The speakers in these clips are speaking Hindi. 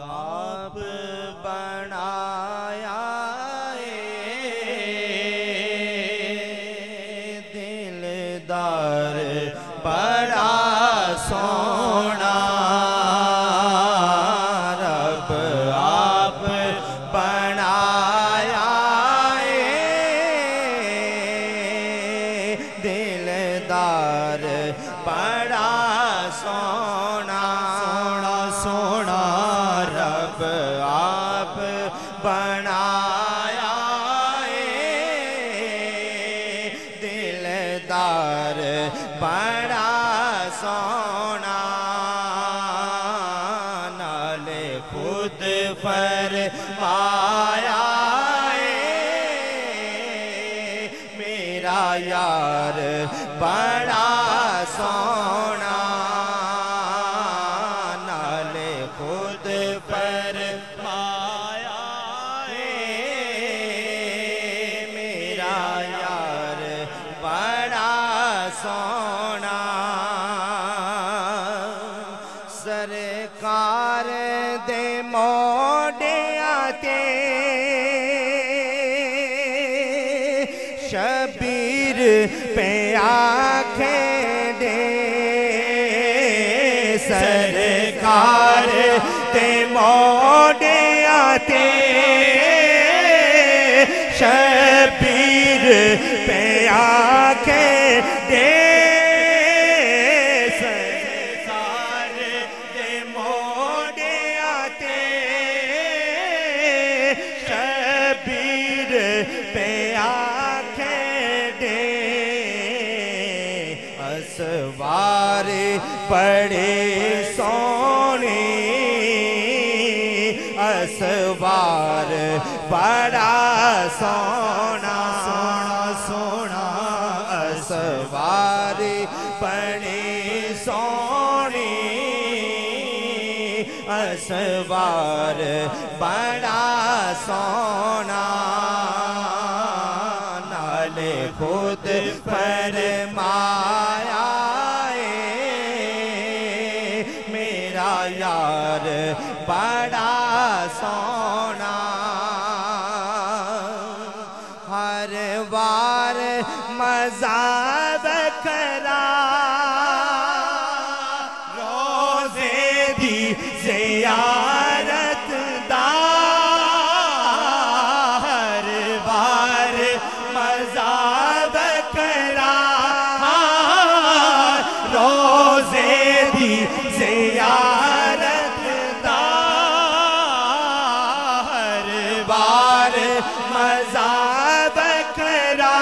आप बनाया दिलदार बड़ा सोना रब आप बनाया दिलदार बड़ा सोना सोना रब आप बनाया दिलदार बड़ा सोना नाले खुद फरमाया मेरा यार बड़ा सोना नाले खुद फरमाया मेरा यार बड़ा सोना सरकार दे मोडिया ते शबीर पे आखे दे सरकार ते मोडिया ते शबीर पे आखे दे सरकार ते मोडिया ते शबीर पे आखे दे असवार बड़े सोने असवार बड़ा सोना सोना सोना असवार बड़े सोने असवार बड़ा सोना नाले खुद फरमाया मेरा यार बड़ा सोना हर बार मज़ाब करा रोज़े दी ज़ियारत दा हर बार मज़ाब करा रोज़े दी ज़ियारत दा हर बार मज़ाब करा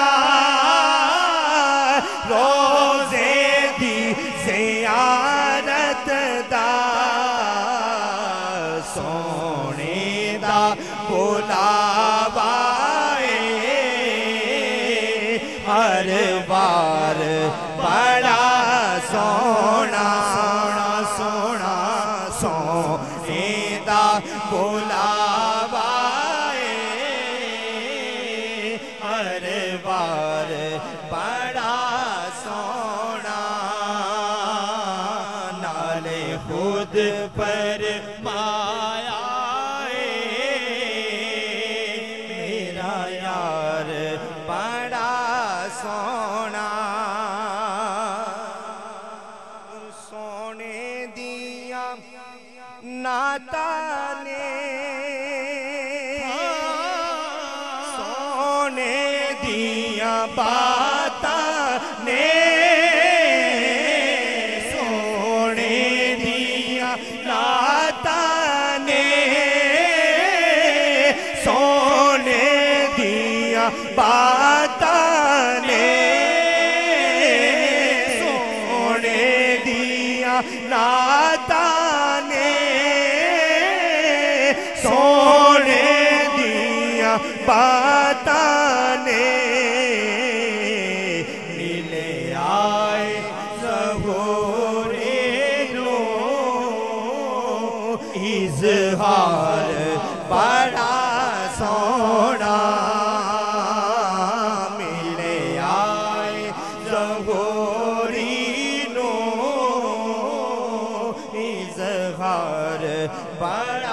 रोज़े दी ज़ियारत दा सोने दा बुलावा हर बार बड़ा सोना सोना सोना सोने दा बुलावा हर बार बड़ा सोना नाले खुद पर माया मेरा यार बड़ा सोना सोने दिया नाता ने सोने दिया बाता ने सोने दिया नाता ने सोने दिया बाता ने सोने दिया नाता ने सोने दिया बाता ने मिले आए सहोरे लो इजहार बड़ा सोना मिले आए सहोरी नो इजहार बड़ा